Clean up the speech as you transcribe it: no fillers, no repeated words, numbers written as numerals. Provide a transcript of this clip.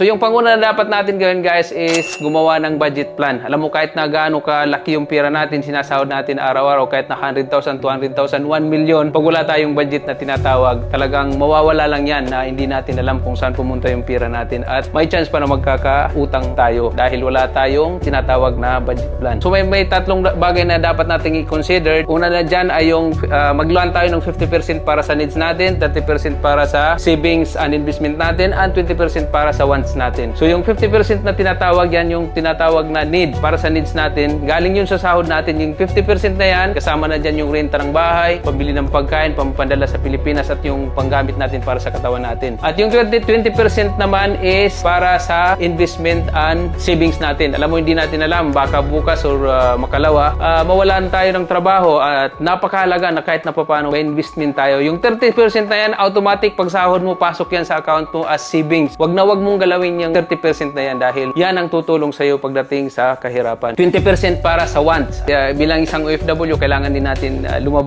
So yung panguna na dapat natin gawin guys is gumawa ng budget plan. Alam mo kahit na gaano kalaki yung pera natin, sinasahod natin araw-araw, kahit na 100,000, 200,000, 1 million, pag wala tayong budget na tinatawag, talagang mawawala lang yan na hindi natin alam kung saan pumunta yung pera natin at may chance pa na magkakautang tayo dahil wala tayong tinatawag na budget plan. So may tatlong bagay na dapat nating i-consider. Una na dyan ay yung maglaan tayo ng 50% para sa needs natin, 30% para sa savings and investment natin, and 20% para sa wants natin. So yung 50% na tinatawag yan, yung tinatawag na need para sa needs natin, galing yun sa sahod natin. Yung 50% na yan, kasama na dyan yung renta ng bahay, pambili ng pagkain, pampandala sa Pilipinas at yung panggamit natin para sa katawan natin. At yung 20% naman is para sa investment and savings natin. Alam mo, hindi natin alam, baka bukas or makalawa, mawalan tayo ng trabaho at napakahalaga na kahit na paano may investment tayo. Yung 30% na yan, automatic pag sahod mo, pasok yan sa account mo as savings. Wag mong galawin yung 30% na yan dahil yan ang tutulong sa'yo pagdating sa kahirapan. 20% para sa wants. Bilang isang OFW, kailangan din natin lumabas